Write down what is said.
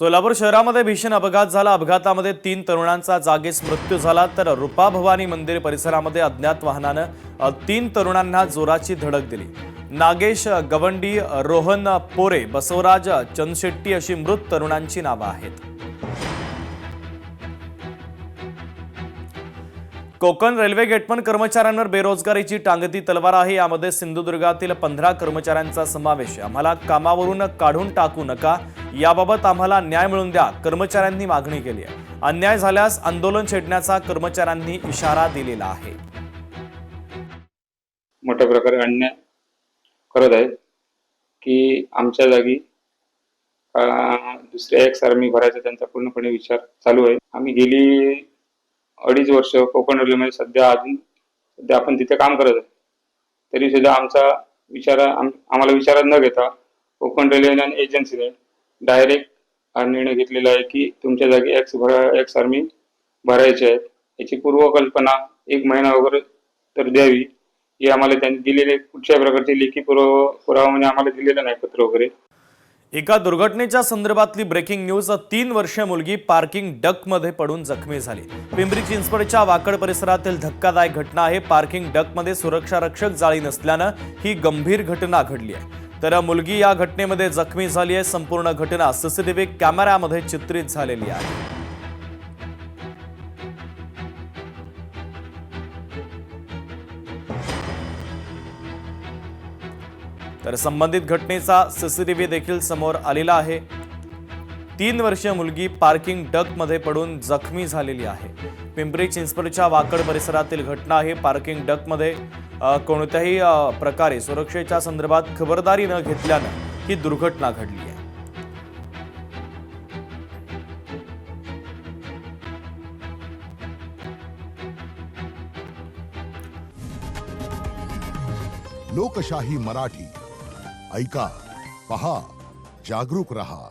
सोलापूर शहरामध्ये भीषण अपघात झाला। अपघातामध्ये 3 तरुणांचा जागीच मृत्यू झाला, तर रूपा भवानी मंदिर परिसरामध्ये अज्ञात वाहनानं 3 तरुणांना जोराची धडक दिली। नागेश गवंडी, रोहन पोरे, बसवराज चंदशेट्टी अशी मृत तरुणांची नावे आहेत। कोकण रेल्वे गेटमन कर्मचाऱ्यांवर बेरोजगारीची टांगती तलवार आहे। यामध्ये सिंधुदुर्गातील 15 कर्मचाऱ्यांचा समावेश आहे। आम्हाला कामावरून काढून टाकू नका, याबाबत आम्हाला न्याय मिळवून द्या, कर्मचाऱ्यांनी मागणी केली आहे। अन्याय झाल्यास आंदोलन छेडण्याचा कर्मचाऱ्यांनी इशारा दिलेला आहे। मोठ्या प्रकारे अन्याय करत आहेत की आमच्या जागी दुसऱ्या एक आर्मी भरायचा त्यांचा पूर्णपणे विचार चालू आहे। आम्ही गेली 2.5 वर्ष कोकण रेल्वेमध्ये सध्या आपण तिथे काम करत आहे, तरी सुद्धा आम्हाला विचारात न घेता कोकण रेल्वे आणि एजन्सीने डायरेक्ट हा निर्णय घेतलेला आहे की तुमच्या जागी एक्स आर्मी भरायचे आहेत। याची पूर्वकल्पना 1 महिना वगैरे तर द्यावी, हे आम्हाला त्यांनी दिलेले कुठच्या प्रकारचे लेखी पुरावा म्हणजे आम्हाला दिलेला नाही, पत्र वगैरे। एका दुर्घटनेच्या संदर्भातली ब्रेकिंग न्यूज। 3 वर्षीय मुलगी पार्किंग डकमध्ये पडून जखमी झाली। पिंपरी चिंचवडच्या वाकड परिसरातील धक्कादायक घटना आहे। पार्किंग डकमध्ये सुरक्षा रक्षक जाळी नसल्यानं ही गंभीर घटना घडली आहे, तर मुलगी या घटनेमध्ये जखमी झाली आहे। संपूर्ण घटना सीसीटीव्ही कॅमेऱ्यामध्ये चित्रित झालेली आहे। तर संबंधित घटनेचा सीसीटीव्ही देखील समोर आलेला आहे। 3 वर्षीय मुलगी पार्किंग डकमध्ये पडून जखमी झालेली आहे। पिंपरी चिंचवडच्या वाकड परिसरातील घटना आहे। पार्किंग डकमध्ये कोणत्याही प्रकारे सुरक्षेच्या संदर्भात खबरदारी न घेतल्यानं ही दुर्घटना घडली आहे। लोकशाही मराठी ऐका, पहा, जागरूक रहा।